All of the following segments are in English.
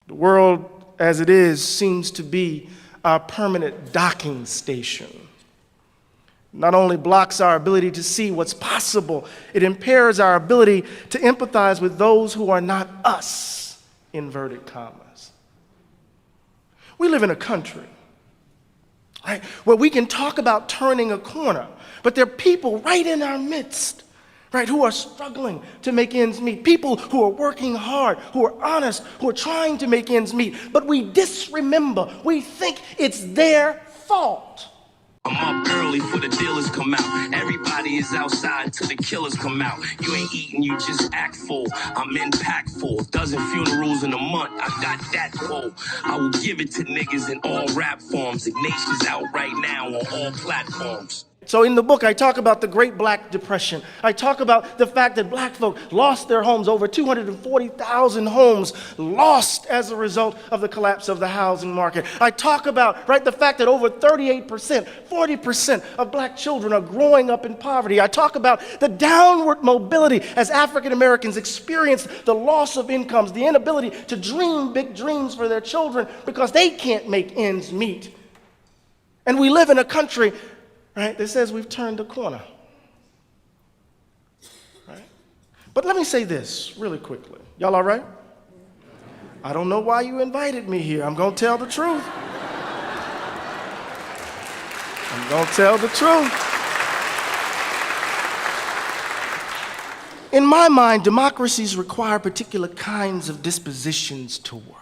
The world as it is seems to be our permanent docking station. Not only blocks our ability to see what's possible, it impairs our ability to empathize with those who are not us, inverted commas. We live in a country, right, where we can talk about turning a corner, but there are people right in our midst, right, who are struggling to make ends meet, people who are working hard, who are honest, who are trying to make ends meet, but we disremember, we think it's their fault. I'm up early for the dealers come out. Everybody is outside till the killers come out. You ain't eating, you just act full. I'm impactful. Dozen funerals in a month, I got that quote. I will give it to niggas in all rap forms. Ignatius out right now on all platforms. So in the book, I talk about the Great Black Depression. I talk about the fact that black folk lost their homes, over 240,000 homes lost as a result of the collapse of the housing market. I talk about, right, the fact that over 38%, 40% of black children are growing up in poverty. I talk about the downward mobility as African Americans experience the loss of incomes, the inability to dream big dreams for their children because they can't make ends meet. And we live in a country, right, that says we've turned a corner, right? But let me say this really quickly. Y'all all right? I don't know why you invited me here. I'm going to tell the truth. I'm going to tell the truth. In my mind, democracies require particular kinds of dispositions to work.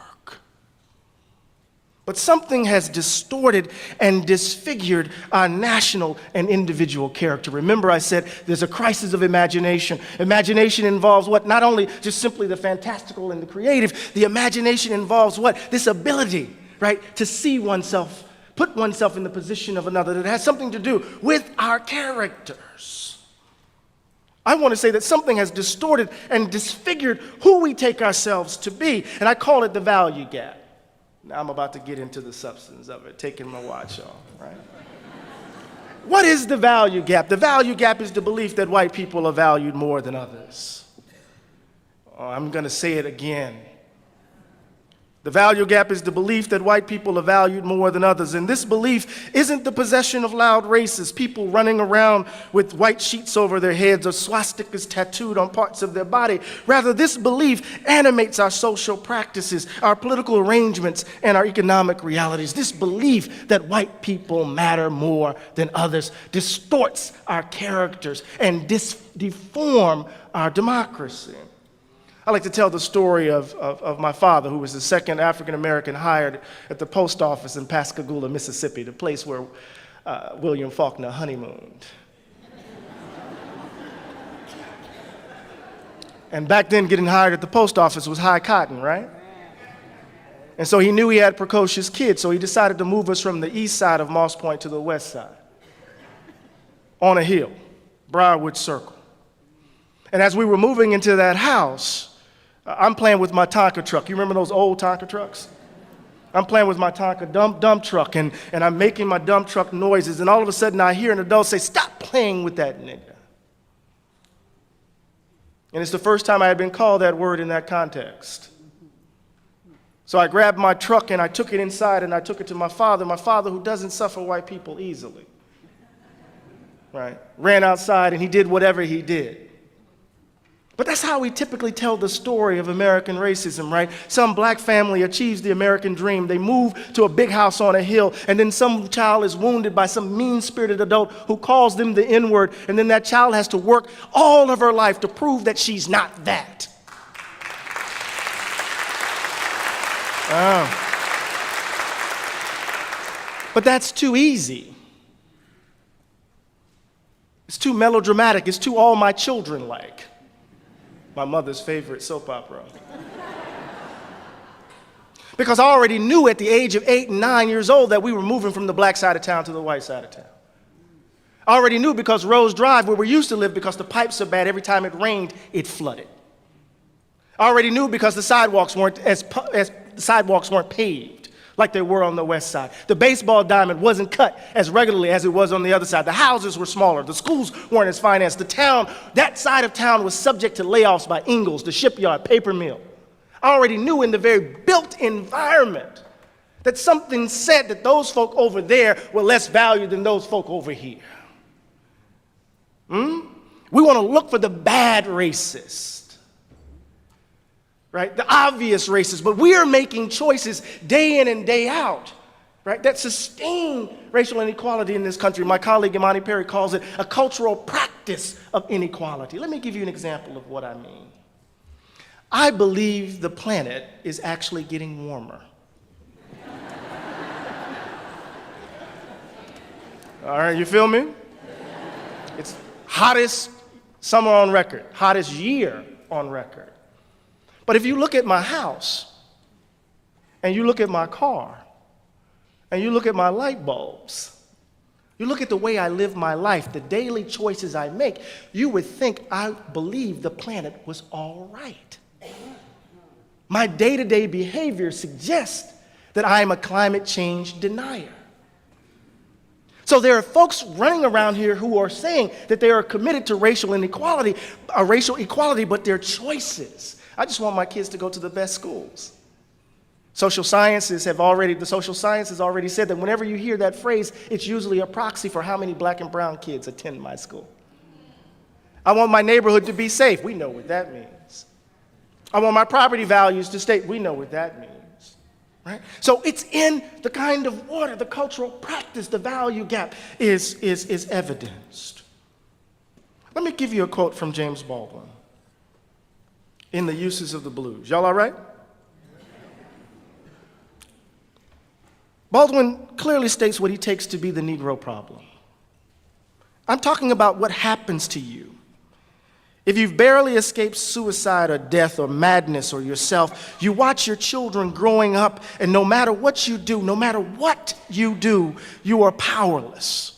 But something has distorted and disfigured our national and individual character. Remember, I said there's a crisis of imagination. Imagination involves what? Not only just simply the fantastical and the creative, the imagination involves what? This ability, right, to see oneself, put oneself in the position of another. That has something to do with our characters. I want to say that something has distorted and disfigured who we take ourselves to be, and I call it the value gap. Now I'm about to get into the substance of it, taking my watch off, right? What is the value gap? The value gap is the belief that white people are valued more than others. Oh, I'm going to say it again. The value gap is the belief that white people are valued more than others. And this belief isn't the possession of loud racists, people running around with white sheets over their heads or swastikas tattooed on parts of their body. Rather, this belief animates our social practices, our political arrangements, and our economic realities. This belief that white people matter more than others distorts our characters and deform our democracy. I like to tell the story of my father, who was the second African-American hired at the post office in Pascagoula, Mississippi, the place where William Faulkner honeymooned. And back then, getting hired at the post office was high cotton, right? And so he knew he had precocious kids, so he decided to move us from the east side of Moss Point to the west side, on a hill, Briarwood Circle. And as we were moving into that house, I'm playing with my Tonka truck. You remember those old Tonka trucks? I'm playing with my Tonka dump truck, and I'm making my dump truck noises, and all of a sudden I hear an adult say, "Stop playing with that nigga." And it's the first time I had been called that word in that context. So I grabbed my truck and I took it inside and I took it to my father who doesn't suffer white people easily, right? Ran outside and he did whatever he did. But that's how we typically tell the story of American racism, right? Some black family achieves the American dream. They move to a big house on a hill, and then some child is wounded by some mean-spirited adult who calls them the N-word, and then that child has to work all of her life to prove that she's not that. But that's too easy. It's too melodramatic. It's too all my children like. My mother's favorite soap opera. Because I already knew at the age of 8 and 9 years old that we were moving from the black side of town to the white side of town. I already knew because Rose Drive, where we used to live, because the pipes are bad, every time it rained, it flooded. I already knew because the sidewalks weren't paved like they were on the west side. The baseball diamond wasn't cut as regularly as it was on the other side. The houses were smaller. The schools weren't as financed. The town, that side of town was subject to layoffs by Ingalls, the shipyard, paper mill. I already knew in the very built environment that something said that those folk over there were less valued than those folk over here. We want to look for the bad racist, right? The obvious racist, but we are making choices day in and day out, right, that sustain racial inequality in this country. My colleague Imani Perry calls it a cultural practice of inequality. Let me give you an example of what I mean. I believe the planet is actually getting warmer. All right, you feel me? It's hottest summer on record, hottest year on record. But if you look at my house, and you look at my car, and you look at my light bulbs, you look at the way I live my life, the daily choices I make, you would think I believe the planet was all right. My day-to-day behavior suggests that I am a climate change denier. So there are folks running around here who are saying that they are committed to racial inequality, racial equality, but their choices. I just want my kids to go to the best schools. The social sciences have already said that whenever you hear that phrase, it's usually a proxy for how many black and brown kids attend my school. I want my neighborhood to be safe. We know what that means. I want my property values to stay. We know what that means. Right? So it's in the kind of order, the cultural practice, the value gap is evidenced. Let me give you a quote from James Baldwin in The Uses of the Blues. Y'all all right? Baldwin clearly states what he takes to be the Negro problem. I'm talking about what happens to you if you've barely escaped suicide or death or madness or yourself. You watch your children growing up, and no matter what you do, you are powerless.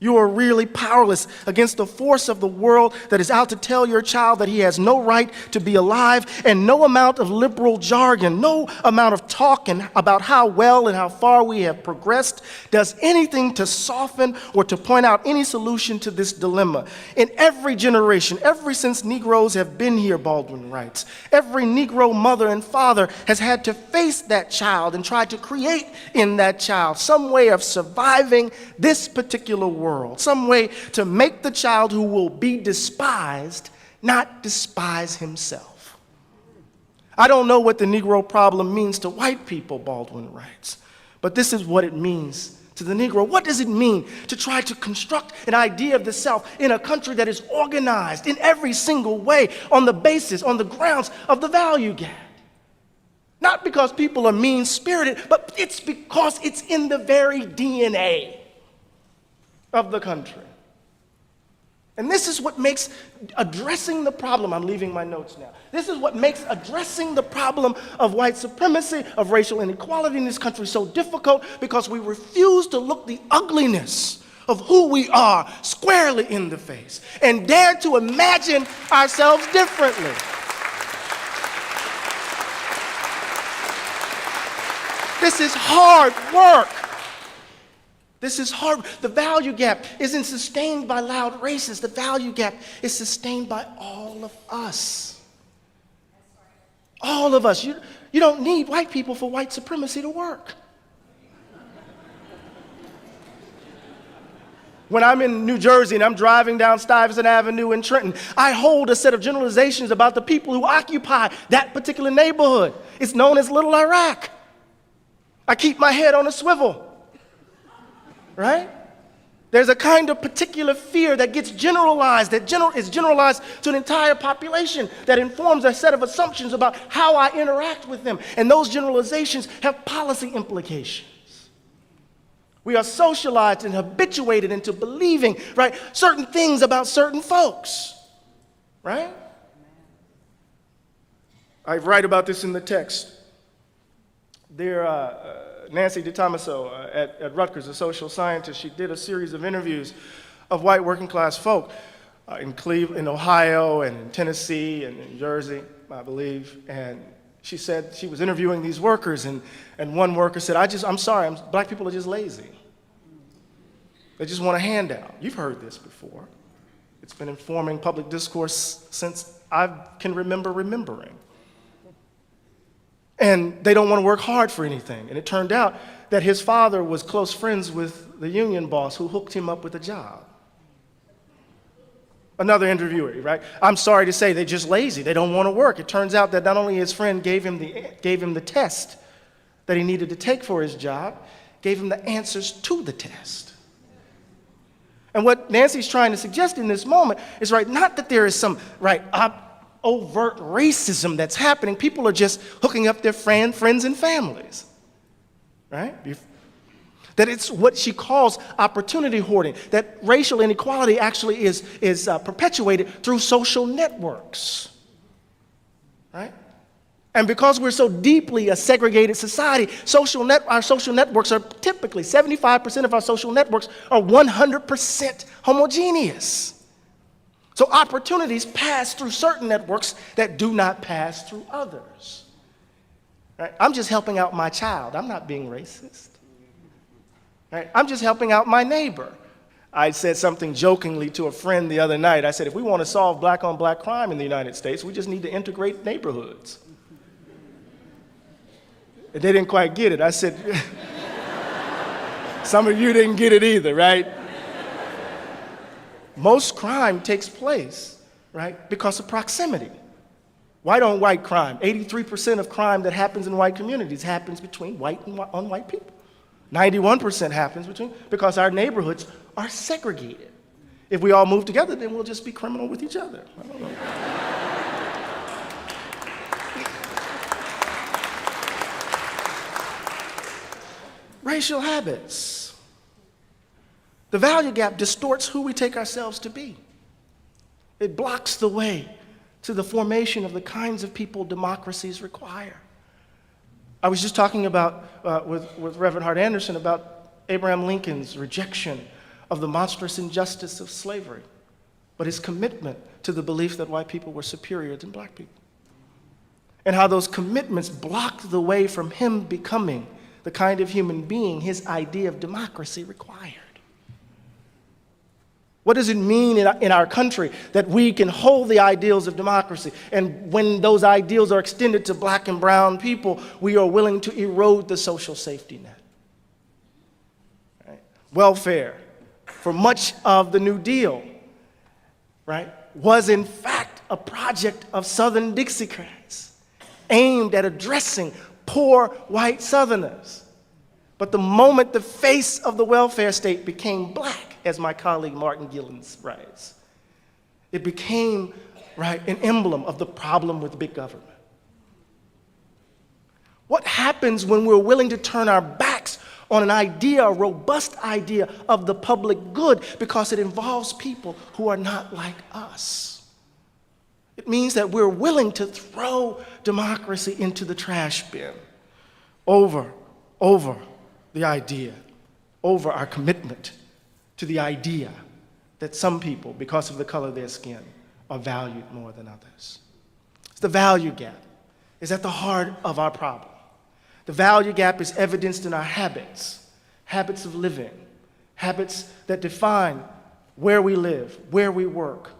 You are really powerless against the force of the world that is out to tell your child that he has no right to be alive, and no amount of liberal jargon, no amount of talking about how well and how far we have progressed does anything to soften or to point out any solution to this dilemma. In every generation, ever since Negroes have been here, Baldwin writes, every Negro mother and father has had to face that child and try to create in that child some way of surviving this particular world. Some way to make the child who will be despised not despise himself. I don't know what the Negro problem means to white people, Baldwin writes, but this is what it means to the Negro. What does it mean to try to construct an idea of the self in a country that is organized in every single way on the basis, on the grounds of the value gap? Not because people are mean-spirited, but it's because it's in the very DNA of the country. And this is what makes addressing the problem, I'm leaving my notes now. This is what makes addressing the problem of white supremacy, of racial inequality in this country so difficult, because we refuse to look the ugliness of who we are squarely in the face and dare to imagine ourselves differently. This is hard work. This is hard. The value gap isn't sustained by loud racists. The value gap is sustained by all of us. All of us. You don't need white people for white supremacy to work. When I'm in New Jersey and I'm driving down Stuyvesant Avenue in Trenton, I hold a set of generalizations about the people who occupy that particular neighborhood. It's known as Little Iraq. I keep my head on a swivel. Right? There's a kind of particular fear that gets generalized, is generalized to an entire population, that informs a set of assumptions about how I interact with them. And those generalizations have policy implications. We are socialized and habituated into believing, right, certain things about certain folks. Right? I write about this in the text. Nancy DeTomaso at Rutgers, a social scientist, she did a series of interviews of white working class folk in Cleveland, in Ohio, and in Tennessee, and in Jersey, I believe. And she said she was interviewing these workers, and one worker said, I'm sorry, black people are just lazy. They just want a handout. You've heard this before. It's been informing public discourse since I can remember remembering. And they don't want to work hard for anything. And it turned out that his father was close friends with the union boss who hooked him up with a job. Another interviewee, right? I'm sorry to say, they're just lazy. They don't want to work. It turns out that not only his friend gave him the test that he needed to take for his job, gave him the answers to the test. And what Nancy's trying to suggest in this moment is, right, not that there is some, right, overt racism that's happening. People are just hooking up their friends and families, right? That it's what she calls opportunity hoarding, that racial inequality actually is perpetuated through social networks, right? And because we're so deeply a segregated society, our social networks are typically, 75% of our social networks are 100% homogeneous. So opportunities pass through certain networks that do not pass through others. Right? I'm just helping out my child. I'm not being racist. Right? I'm just helping out my neighbor. I said something jokingly to a friend the other night. I said, if we want to solve black-on-black crime in the United States, we just need to integrate neighborhoods. And they didn't quite get it. I said, some of you didn't get it either, right? Most crime takes place, right, because of proximity. White on white crime, 83% of crime that happens in white communities happens between white and unwhite people. 91% happens because our neighborhoods are segregated. If we all move together, then we'll just be criminal with each other. I don't know. Racial habits. The value gap distorts who we take ourselves to be. It blocks the way to the formation of the kinds of people democracies require. I was just talking about, with Reverend Hart Anderson, about Abraham Lincoln's rejection of the monstrous injustice of slavery, but his commitment to the belief that white people were superior than black people. And how those commitments blocked the way from him becoming the kind of human being his idea of democracy required. What does it mean in our country that we can hold the ideals of democracy, and when those ideals are extended to black and brown people, we are willing to erode the social safety net? Right? Welfare, for much of the New Deal, right, was in fact a project of Southern Dixiecrats aimed at addressing poor white Southerners. But the moment the face of the welfare state became black, as my colleague Martin Gillens writes, it became, right, an emblem of the problem with big government. What happens when we're willing to turn our backs on an idea, a robust idea of the public good, because it involves people who are not like us? It means that we're willing to throw democracy into the trash bin over the idea, over our commitment to the idea that some people, because of the color of their skin, are valued more than others. The value gap is at the heart of our problem. The value gap is evidenced in our habits of living, habits that define where we live, where we work.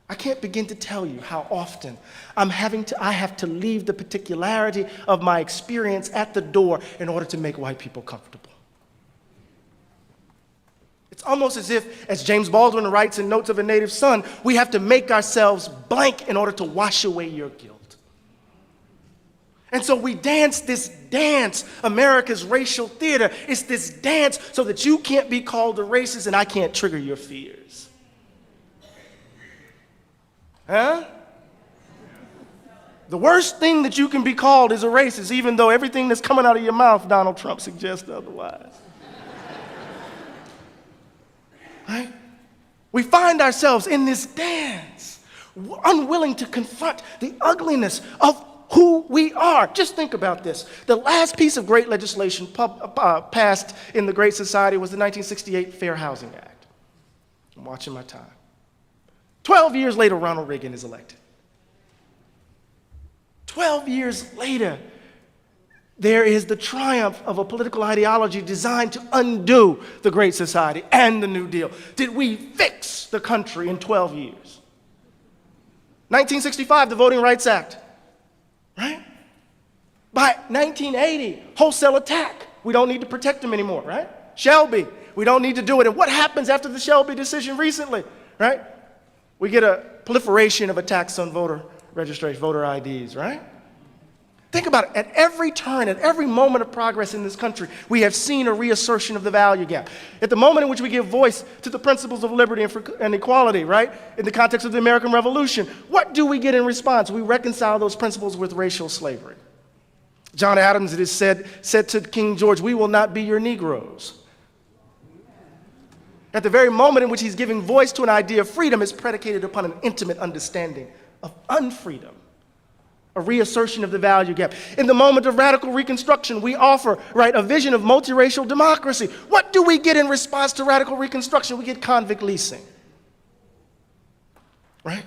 I can't begin to tell you how often I have to leave the particularity of my experience at the door in order to make white people comfortable. It's almost as if, as James Baldwin writes in Notes of a Native Son, we have to make ourselves blank in order to wash away your guilt. And so we dance this dance, America's racial theater. It's this dance so that you can't be called a racist and I can't trigger your fears. Huh? The worst thing that you can be called is a racist, even though everything that's coming out of your mouth, Donald Trump suggests otherwise. Right? We find ourselves in this dance, unwilling to confront the ugliness of who we are. Just think about this. The last piece of great legislation passed in the Great Society was the 1968 Fair Housing Act. I'm watching my time. 12 years later, Ronald Reagan is elected. 12 years later, there is the triumph of a political ideology designed to undo the Great Society and the New Deal. Did we fix the country in 12 years? 1965, the Voting Rights Act, right? By 1980, wholesale attack. We don't need to protect them anymore, right? Shelby, we don't need to do it. And what happens after the Shelby decision recently, right? We get a proliferation of attacks on voter registration, voter IDs, right? Think about it. At every turn, at every moment of progress in this country, we have seen a reassertion of the value gap. At the moment in which we give voice to the principles of liberty and equality, right, in the context of the American Revolution, what do we get in response? We reconcile those principles with racial slavery. John Adams, it is said to King George, "We will not be your Negroes." At the very moment in which he's giving voice to an idea of freedom, is predicated upon an intimate understanding of unfreedom. A reassertion of the value gap. In the moment of radical reconstruction, we offer, right, a vision of multiracial democracy. What do we get in response to radical reconstruction? We get convict leasing, right?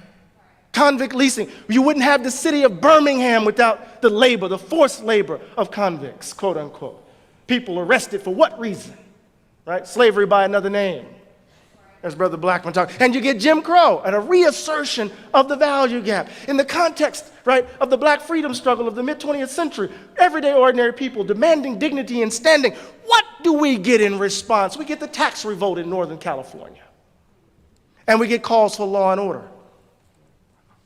Convict leasing. You wouldn't have the city of Birmingham without the labor, the forced labor of convicts, quote unquote. People arrested for what reason, right? Slavery by another name, as Brother Blackman talked. And you get Jim Crow and a reassertion of the value gap. In the context, right, of the black freedom struggle of the mid-20th century, everyday ordinary people demanding dignity and standing. What do we get in response? We get the tax revolt in Northern California. And we get calls for law and order.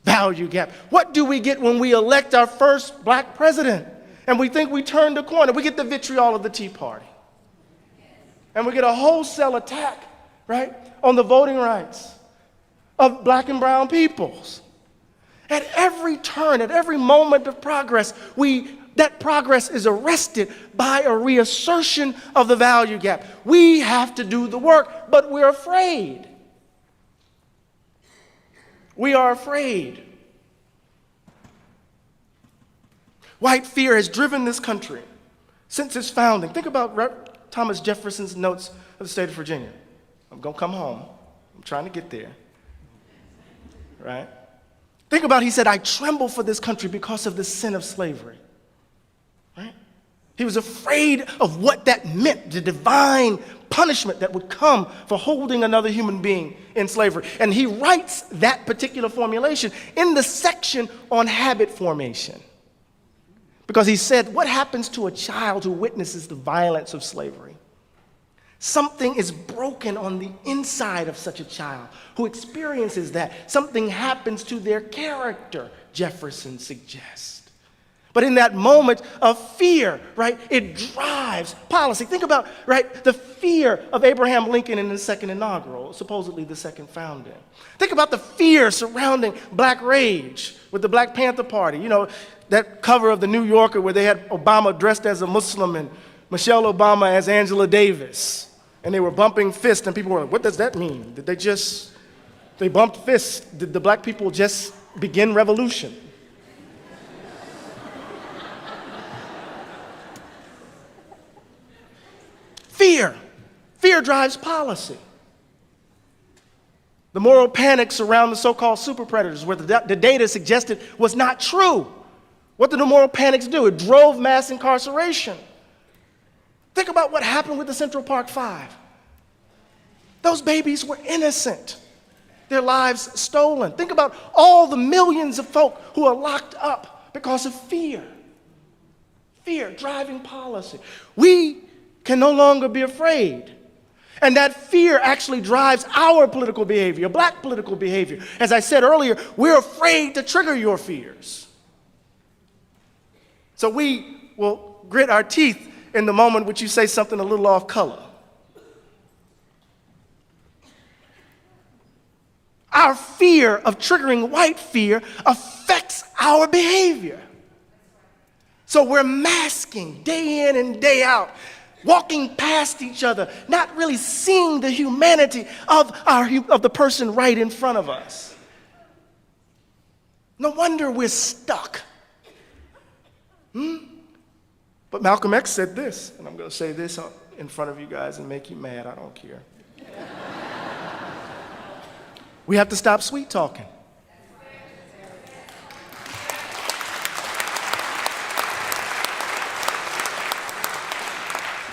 Value gap. What do we get when we elect our first black president? And we think we turned the corner. We get the vitriol of the Tea Party. And we get a wholesale attack, right, on the voting rights of black and brown peoples. At every turn, at every moment of progress, that progress is arrested by a reassertion of the value gap. We have to do the work, but we're afraid. We are afraid. White fear has driven this country since its founding. Think about Thomas Jefferson's notes of the state of Virginia. I'm going to come home. I'm trying to get there. Right? Think about, he said, "I tremble for this country because of the sin of slavery." Right? He was afraid of what that meant, the divine punishment that would come for holding another human being in slavery. And he writes that particular formulation in the section on habit formation. Because he said, what happens to a child who witnesses the violence of slavery? Something is broken on the inside of such a child who experiences that. Something happens to their character, Jefferson suggests. But in that moment of fear, right, it drives policy. Think about, right, the fear of Abraham Lincoln in the second inaugural, supposedly the second founding. Think about the fear surrounding black rage with the Black Panther Party. You know, that cover of the New Yorker where they had Obama dressed as a Muslim and Michelle Obama as Angela Davis. And they were bumping fists, and people were like, what does that mean? Did they bumped fists? Did the black people just begin revolution? Fear. Fear drives policy. The moral panics around the so-called super predators, where the data suggested was not true. What did the moral panics do? It drove mass incarceration. Think about what happened with the Central Park Five. Those babies were innocent. Their lives stolen. Think about all the millions of folk who are locked up because of fear. Fear driving policy. We can no longer be afraid. And that fear actually drives our political behavior, black political behavior. As I said earlier, we're afraid to trigger your fears. So we will grit our teeth in the moment which you say something a little off color. Our fear of triggering white fear affects our behavior. So we're masking day in and day out, walking past each other, not really seeing the humanity of the person right in front of us. No wonder we're stuck. But Malcolm X said this, and I'm going to say this in front of you guys and make you mad. I don't care. We have to stop sweet talking.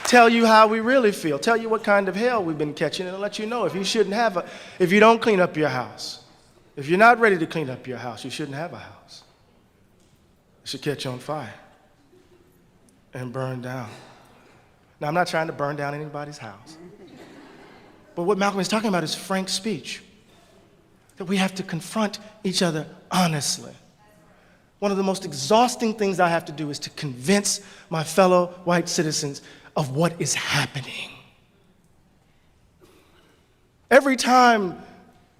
Tell you how we really feel. Tell you what kind of hell we've been catching, and let you know if you don't clean up your house, if you're not ready to clean up your house, you shouldn't have a house. It should catch on fire. and burned down. Now, I'm not trying to burn down anybody's house. But what Malcolm is talking about is frank speech. That we have to confront each other honestly. One of the most exhausting things I have to do is to convince my fellow white citizens of what is happening. Every time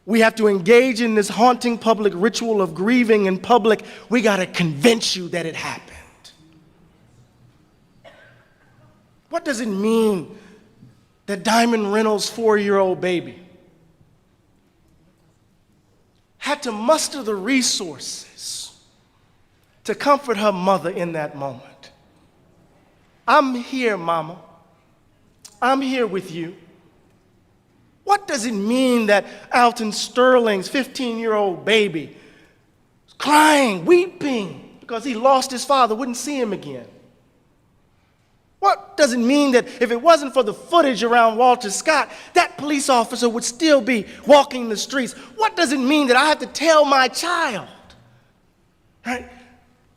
we have to engage in this haunting public ritual of grieving in public, we got to convince you that it happened. What does it mean that Diamond Reynolds' 4-year-old baby had to muster the resources to comfort her mother in that moment? I'm here, Mama. I'm here with you. What does it mean that Alton Sterling's 15-year-old baby is crying, weeping, because he lost his father, wouldn't see him again? What does it mean that if it wasn't for the footage around Walter Scott, that police officer would still be walking the streets? What does it mean that I have to tell my child, right,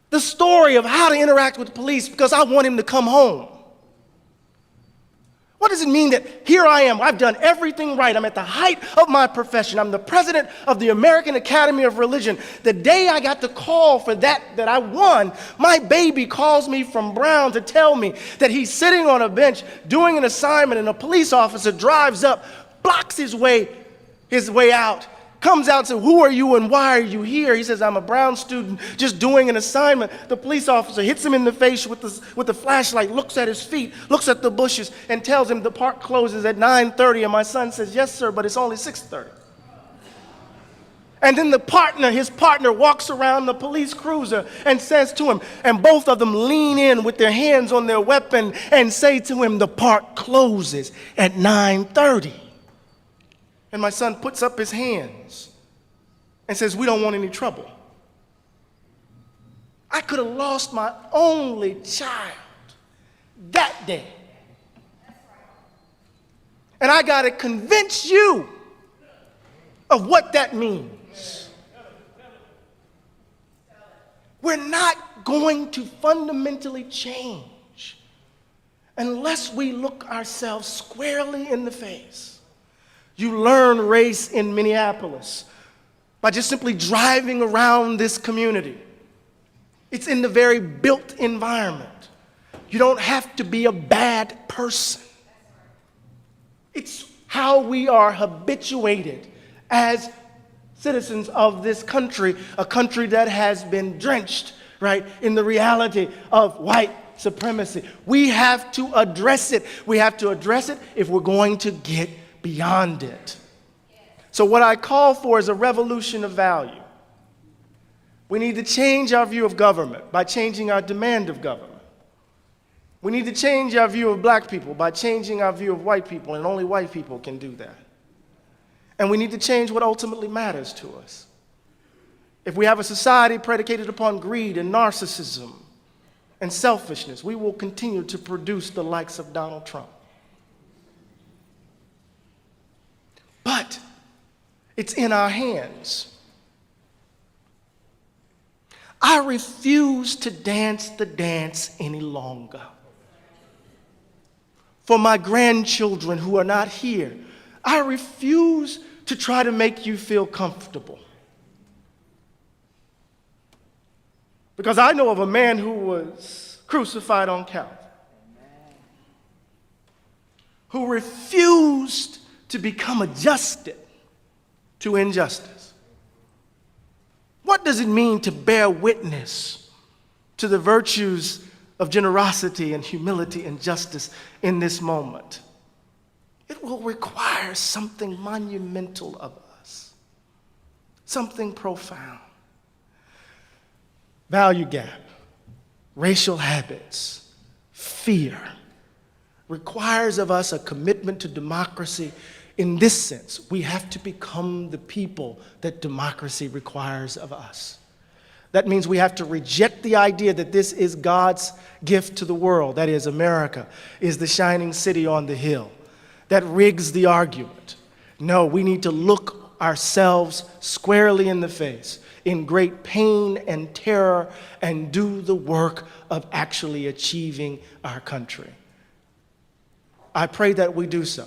the story of how to interact with the police because I want him to come home? What does it mean that here I am, I've done everything right, I'm at the height of my profession, I'm the president of the American Academy of Religion. The day I got the call for that I won, my baby calls me from Brown to tell me that he's sitting on a bench doing an assignment and a police officer drives up, blocks his way out, comes out and says, "Who are you and why are you here?" He says, "I'm a Brown student just doing an assignment." The police officer hits him in the face with the flashlight, looks at his feet, looks at the bushes, and tells him the park closes at 9:30. And my son says, "Yes, sir, but it's only 6:30. And then his partner walks around the police cruiser and says to him, and both of them lean in with their hands on their weapon and say to him, "The park closes at 9:30. And my son puts up his hands and says, "We don't want any trouble." I could have lost my only child that day. And I got to convince you of what that means. We're not going to fundamentally change unless we look ourselves squarely in the face. You learn race in Minneapolis by just simply driving around this community. It's in the very built environment. You don't have to be a bad person. It's how we are habituated as citizens of this country, a country that has been drenched, right, in the reality of white supremacy. We have to address it. We have to address it if we're going to get beyond it. So what I call for is a revolution of value. We need to change our view of government by changing our demand of government. We need to change our view of black people by changing our view of white people, and only white people can do that. And we need to change what ultimately matters to us. If we have a society predicated upon greed and narcissism and selfishness, we will continue to produce the likes of Donald Trump. But it's in our hands. I refuse to dance the dance any longer. For my grandchildren who are not here, I refuse to try to make you feel comfortable. Because I know of a man who was crucified on Calvary, who refused to become adjusted to injustice. What does it mean to bear witness to the virtues of generosity and humility and justice in this moment? It will require something monumental of us, something profound. Value gap, racial habits, fear requires of us a commitment to democracy. In this sense, we have to become the people that democracy requires of us. That means we have to reject the idea that this is God's gift to the world, that is, America is the shining city on the hill. That rigs the argument. No, we need to look ourselves squarely in the face in great pain and terror and do the work of actually achieving our country. I pray that we do so,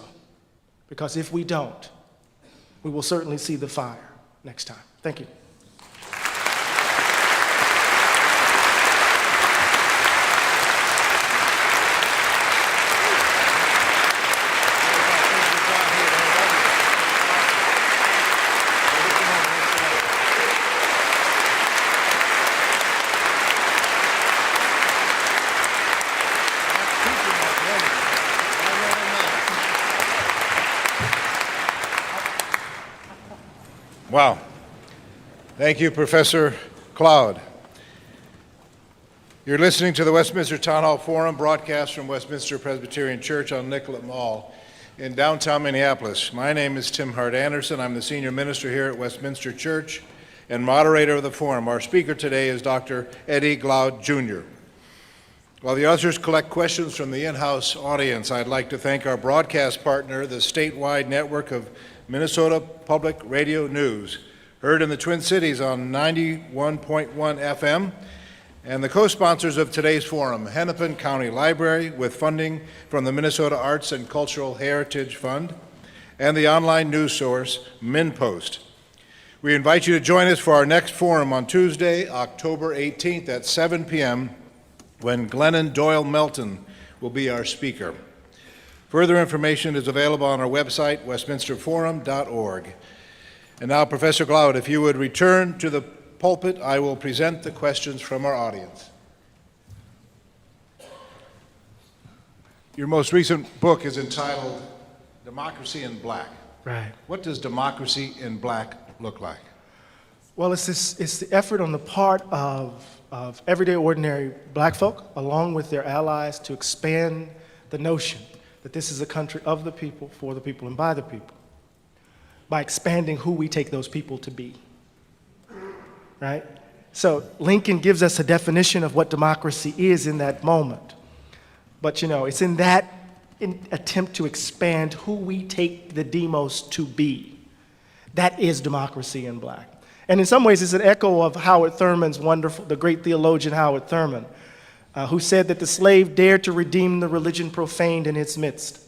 because if we don't, we will certainly see the fire next time. Thank you. Wow. Thank you, Professor Glaude. You're listening to the Westminster Town Hall Forum, broadcast from Westminster Presbyterian Church on Nicollet Mall in downtown Minneapolis. My name is Tim Hart Anderson. I'm the senior minister here at Westminster Church and moderator of the forum. Our speaker today is Dr. Eddie Glaude Jr. While the others collect questions from the in-house audience, I'd like to thank our broadcast partner, the statewide network of Minnesota Public Radio News, heard in the Twin Cities on 91.1 FM, and the co-sponsors of today's forum, Hennepin County Library, with funding from the Minnesota Arts and Cultural Heritage Fund, and the online news source, MinPost. We invite you to join us for our next forum on Tuesday, October 18th at 7 p.m., when Glennon Doyle Melton will be our speaker. Further information is available on our website, westminsterforum.org. And now, Professor Glaude, if you would return to the pulpit, I will present the questions from our audience. Your most recent book is entitled Democracy in Black. Right. What does democracy in black look like? Well, it's the effort on the part of everyday ordinary black folk, along with their allies, to expand the notion that this is a country of the people, for the people, and by the people, by expanding who we take those people to be, right? So Lincoln gives us a definition of what democracy is in that moment. But, it's in that attempt to expand who we take the demos to be. That is democracy in black. And in some ways, it's an echo of Howard Thurman's the great theologian Howard Thurman, who said that the slave dared to redeem the religion profaned in its midst.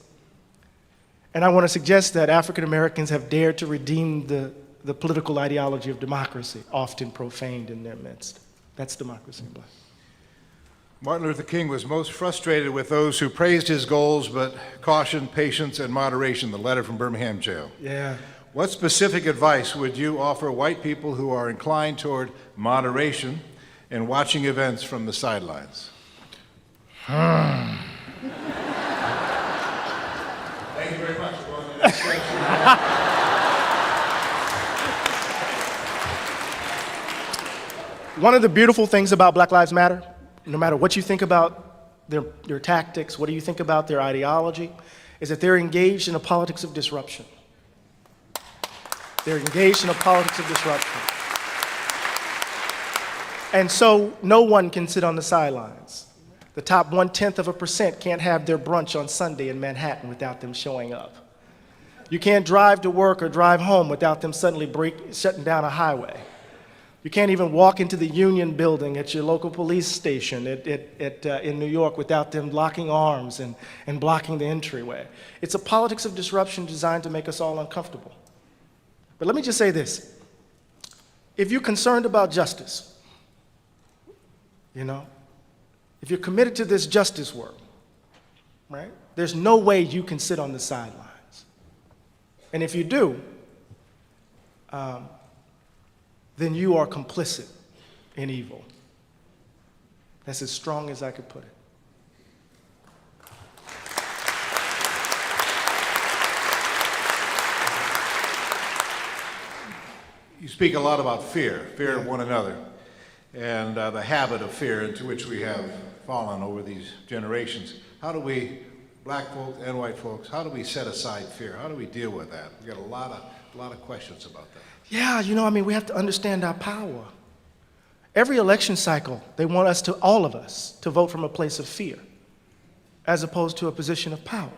And I want to suggest that African Americans have dared to redeem the political ideology of democracy, often profaned in their midst. That's democracy in black. Martin Luther King was most frustrated with those who praised his goals but cautioned patience and moderation, the letter from Birmingham jail. Yeah. What specific advice would you offer white people who are inclined toward moderation and watching events from the sidelines? Thank you very much. One of the beautiful things about Black Lives Matter, no matter what you think about their tactics, what do you think about their ideology, is that they're engaged in a politics of disruption. They're engaged in a politics of disruption. And so no one can sit on the sidelines. The top 0.1% can't have their brunch on Sunday in Manhattan without them showing up. You can't drive to work or drive home without them suddenly shutting down a highway. You can't even walk into the Union building at your local police station in New York without them locking arms and blocking the entryway. It's a politics of disruption designed to make us all uncomfortable. But let me just say this. If you're concerned about justice, if you're committed to this justice work, right, there's no way you can sit on the sidelines. And if you do, then you are complicit in evil. That's as strong as I could put it. You speak a lot about fear of one another, and the habit of fear into which we have fallen over these generations. How do we, black folks and white folks, how do we set aside fear? How do we deal with that? We've got a lot of questions about that. Yeah, we have to understand our power. Every election cycle, they want all of us, to vote from a place of fear, as opposed to a position of power.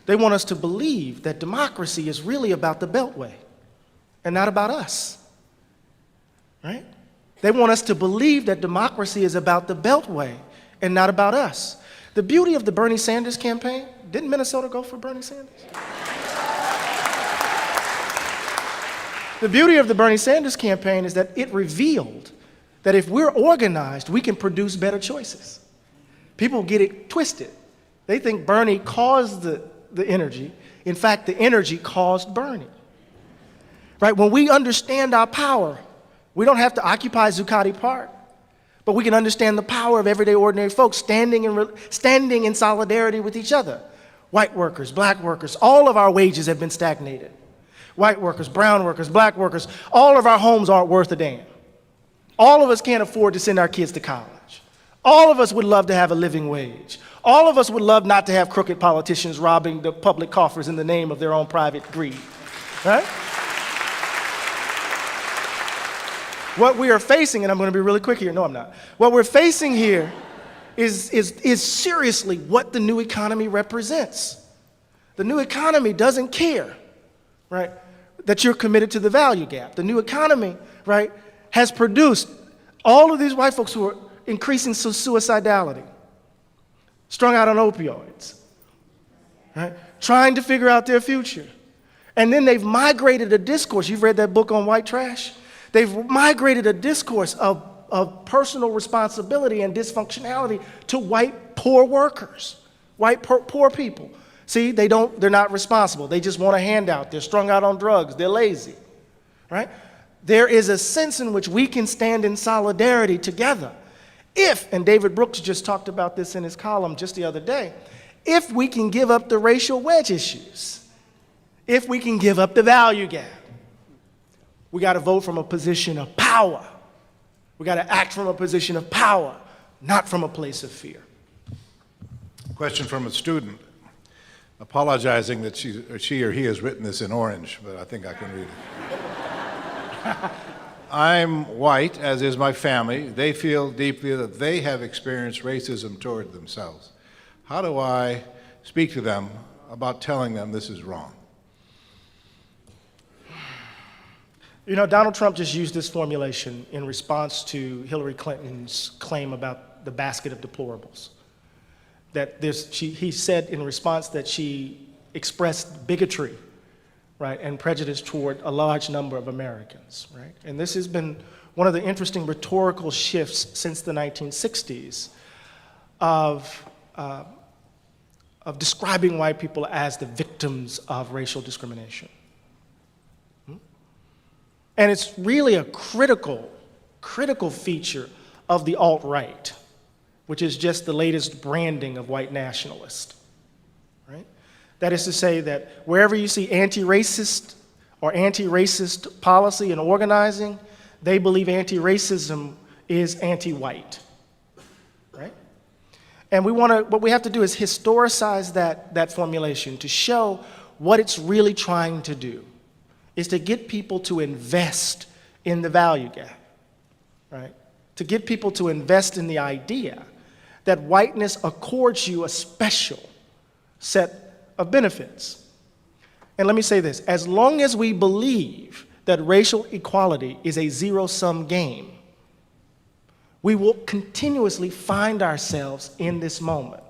They want us to believe that democracy is really about the Beltway and not about us. right? They want us to believe that democracy is about the Beltway and not about us. The beauty of the Bernie Sanders campaign, didn't Minnesota go for Bernie Sanders? The beauty of the Bernie Sanders campaign is that it revealed that if we're organized, we can produce better choices. People get it twisted. They think Bernie caused the energy. In fact, the energy caused Bernie. Right? When we understand our power, we don't have to occupy Zuccotti Park, but we can understand the power of everyday ordinary folks standing in solidarity with each other. White workers, black workers, all of our wages have been stagnated. White workers, brown workers, black workers, all of our homes aren't worth a damn. All of us can't afford to send our kids to college. All of us would love to have a living wage. All of us would love not to have crooked politicians robbing the public coffers in the name of their own private greed, right? What we are facing, and I'm going to be really quick here, no I'm not. What we're facing here is seriously what the new economy represents. The new economy doesn't care, right, that you're committed to the value gap. The new economy, right, has produced all of these white folks who are increasing suicidality, strung out on opioids, right, trying to figure out their future. And then they've migrated a discourse. You've read that book on white trash? They've migrated a discourse of personal responsibility and dysfunctionality to white poor workers, white poor people. See, they're not responsible. They just want a handout. They're strung out on drugs. They're lazy, right? There is a sense in which we can stand in solidarity together if, and David Brooks just talked about this in his column just the other day, if we can give up the racial wedge issues, if we can give up the value gap. We got to vote from a position of power. We got to act from a position of power, not from a place of fear. Question from a student, apologizing that she or he has written this in orange, but I think I can read it. I'm white, as is my family. They feel deeply that they have experienced racism toward themselves. How do I speak to them about telling them this is wrong? You know, Donald Trump just used this formulation in response to Hillary Clinton's claim about the basket of deplorables. He said in response that she expressed bigotry, right, and prejudice toward a large number of Americans, right? And this has been one of the interesting rhetorical shifts since the 1960s of describing white people as the victims of racial discrimination. And it's really a critical feature of the alt-right, which is just the latest branding of white nationalist, right? That is to say that wherever you see anti-racist or anti-racist policy and organizing, they believe anti-racism is anti-white, right? And what we have to do is historicize that formulation to show what it's really trying to do. Is to get people to invest in the value gap, right? To get people to invest in the idea that whiteness accords you a special set of benefits. And let me say this, as long as we believe that racial equality is a zero-sum game, we will continuously find ourselves in this moment.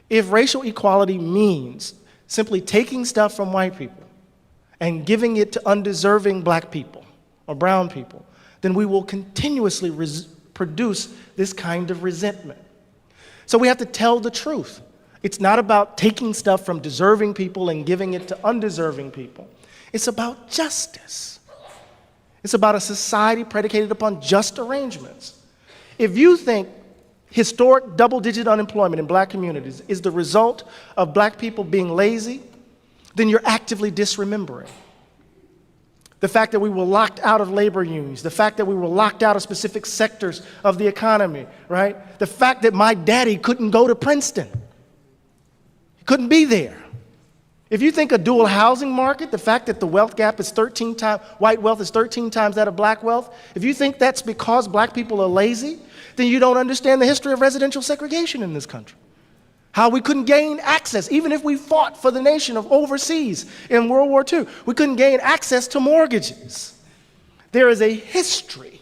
If racial equality means simply taking stuff from white people and giving it to undeserving black people or brown people, then we will continuously produce this kind of resentment. So we have to tell the truth. It's not about taking stuff from deserving people and giving it to undeserving people. It's about justice. It's about a society predicated upon just arrangements. If you think historic double-digit unemployment in black communities is the result of black people being lazy, then you're actively disremembering. The fact that we were locked out of labor unions, the fact that we were locked out of specific sectors of the economy, right? The fact that my daddy couldn't go to Princeton. He couldn't be there. If you think a dual housing market, the fact that the wealth gap is 13 times, white wealth is 13 times that of black wealth, if you think that's because black people are lazy, then you don't understand the history of residential segregation in this country. How we couldn't gain access, even if we fought for the nation of overseas in World War II, we couldn't gain access to mortgages. There is a history,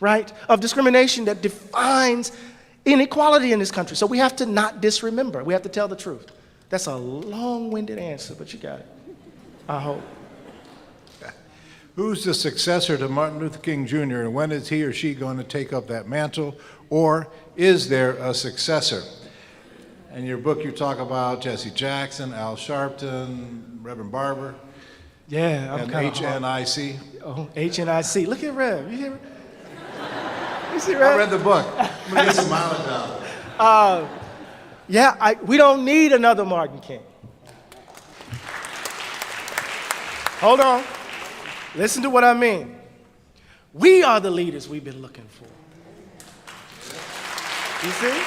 right, of discrimination that defines inequality in this country. So we have to not disremember. We have to tell the truth. That's a long-winded answer, but you got it, I hope. Who's the successor to Martin Luther King Jr., and when is he or she going to take up that mantle, or is there a successor? In your book, you talk about Jesse Jackson, Al Sharpton, Reverend Barber, Yeah, I'm and kind of HNIC. Oh, HNIC. Look at Rev. You hear it? You see I Rev? read the book. I'm going to get some mileage out. Yeah, we don't need another Martin King. Hold on. Listen to what I mean. We are the leaders we've been looking for. You see?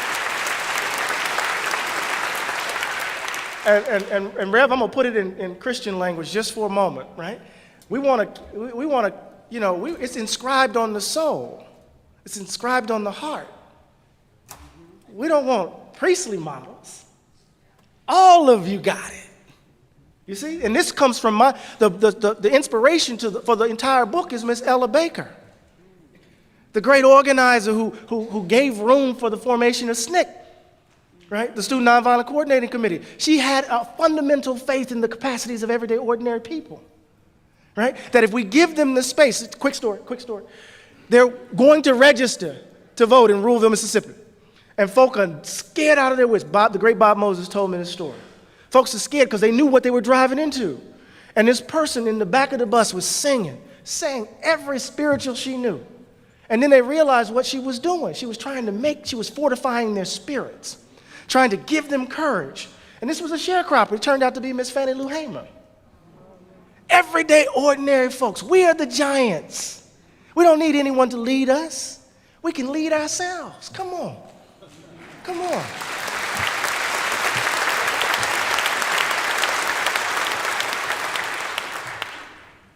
And Rev, I'm gonna put it in Christian language just for a moment, right? We wanna, it's inscribed on the soul. It's inscribed on the heart. We don't want priestly models. All of you got it. You see? And this comes from the inspiration for the entire book is Miss Ella Baker, the great organizer who gave room for the formation of SNCC. Right? The Student Nonviolent Coordinating Committee. She had a fundamental faith in the capacities of everyday ordinary people. Right? That if we give them the space, quick story, they're going to register to vote in Ruleville, Mississippi. And folk are scared out of their wits. The great Bob Moses told me this story. Folks are scared because they knew what they were driving into. And this person in the back of the bus was sang every spiritual she knew. And then they realized what she was doing. She was fortifying their spirits, trying to give them courage. And this was a sharecropper. It turned out to be Miss Fannie Lou Hamer. Everyday ordinary folks. We are the giants. We don't need anyone to lead us. We can lead ourselves. Come on. Come on.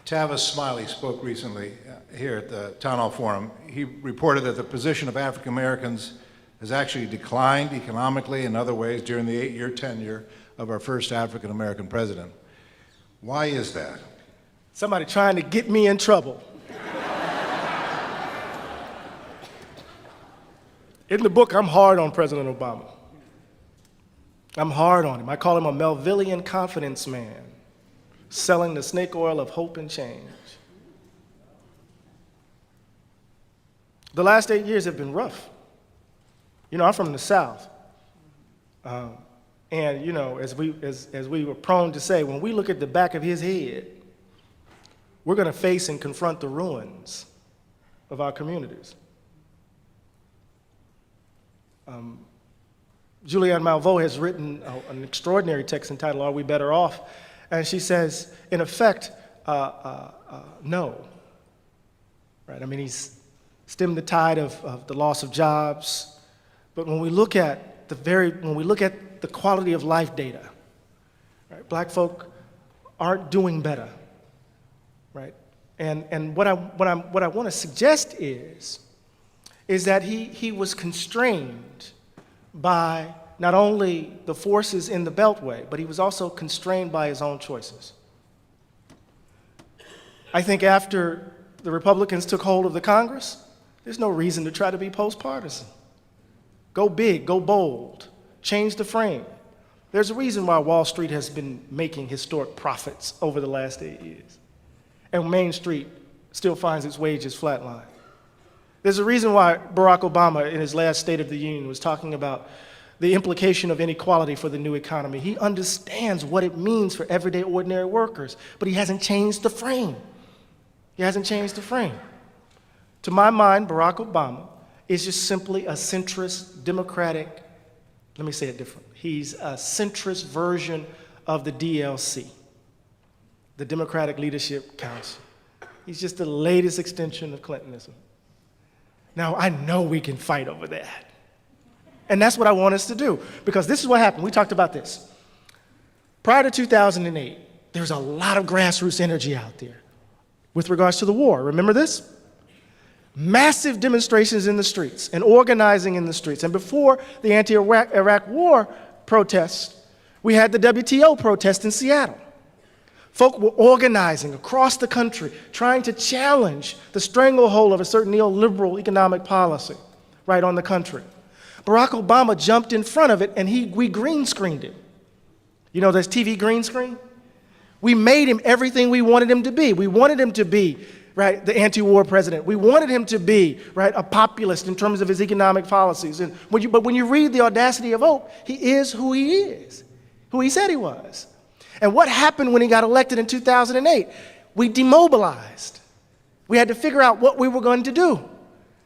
Tavis Smiley spoke recently here at the Town Hall Forum. He reported that the position of African Americans has actually declined economically and other ways during the 8-year tenure of our first African American president. Why is that? Somebody trying to get me in trouble. In the book, I'm hard on President Obama. I'm hard on him. I call him a Melvillian confidence man, selling the snake oil of hope and change. The last 8 years have been rough. You know, I'm from the South. And, you know, as we were prone to say, when we look at the back of his head, we're going to face and confront the ruins of our communities. Julianne Malveaux has written an extraordinary text entitled, Are We Better Off? And she says, in effect, no. Right? I mean, he's stemmed the tide of the loss of jobs. But when we look at the quality of life data, right, black folk aren't doing better, right? And what I want to suggest is that he was constrained by not only the forces in the Beltway, but he was also constrained by his own choices. I think after the Republicans took hold of the Congress, there's no reason to try to be post-partisan. Go big, go bold, change the frame. There's a reason why Wall Street has been making historic profits over the last 8 years, and Main Street still finds its wages flatlined. There's a reason why Barack Obama, in his last State of the Union, was talking about the implication of inequality for the new economy. He understands what it means for everyday ordinary workers, but he hasn't changed the frame. He hasn't changed the frame. To my mind, Barack Obama is just simply a centrist Democratic, let me say it differently. He's a centrist version of the DLC, the Democratic Leadership Council. He's just the latest extension of Clintonism. Now, I know we can fight over that. And that's what I want us to do, because this is what happened. We talked about this. Prior to 2008, there's a lot of grassroots energy out there with regards to the war. Remember this? Massive demonstrations in the streets and organizing in the streets. And before the anti-Iraq war protests, we had the WTO protest in Seattle. Folk were organizing across the country, trying to challenge the stranglehold of a certain neoliberal economic policy right on the country. Barack Obama jumped in front of it, and we green screened it. You know, this TV green screen? We made him everything we wanted him to be. We wanted him to be, right, the anti-war president. We wanted him to be, right, a populist in terms of his economic policies. But when you read The Audacity of Hope, he is who he is, who he said he was. And what happened when he got elected in 2008? We demobilized. We had to figure out what we were going to do.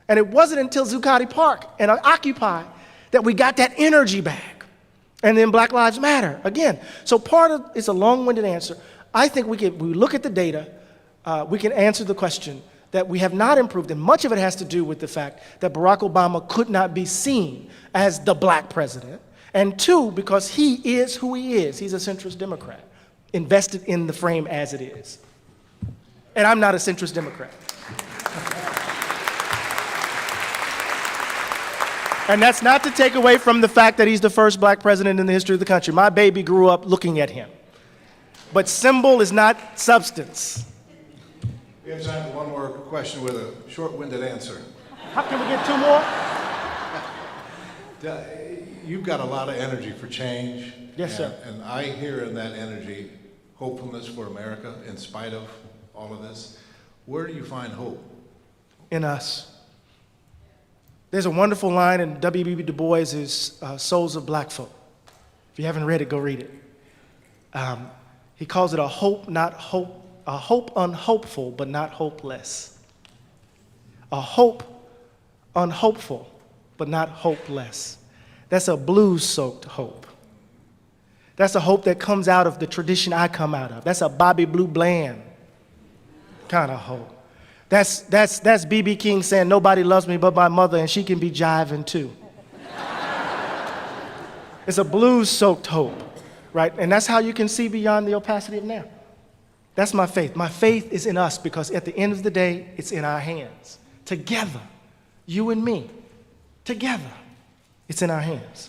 And it wasn't until Zuccotti Park and Occupy that we got that energy back. And then Black Lives Matter, again. So part of, it's a long-winded answer. I think we look at the data, we can answer the question that we have not improved, and much of it has to do with the fact that Barack Obama could not be seen as the black president, and two, because he is who he is. He's a centrist Democrat, invested in the frame as it is. And I'm not a centrist Democrat. And that's not to take away from the fact that he's the first black president in the history of the country. My baby grew up looking at him. But symbol is not substance. We have time for one more question with a short-winded answer. How can we get two more? You've got a lot of energy for change. Yes, sir. And I hear in that energy hopefulness for America in spite of all of this. Where do you find hope? In us. There's a wonderful line in W.E.B. Du Bois's Souls of Black Folk. If you haven't read it, go read it. He calls it a hope unhopeful, but not hopeless. A hope unhopeful, but not hopeless. That's a blues-soaked hope. That's a hope that comes out of the tradition I come out of. That's a Bobby Blue Bland kind of hope. That's B.B. King saying, nobody loves me but my mother, and she can be jiving too. It's a blues-soaked hope, right? And that's how you can see beyond the opacity of now. That's my faith. My faith is in us because at the end of the day, it's in our hands. Together, you and me, together, it's in our hands.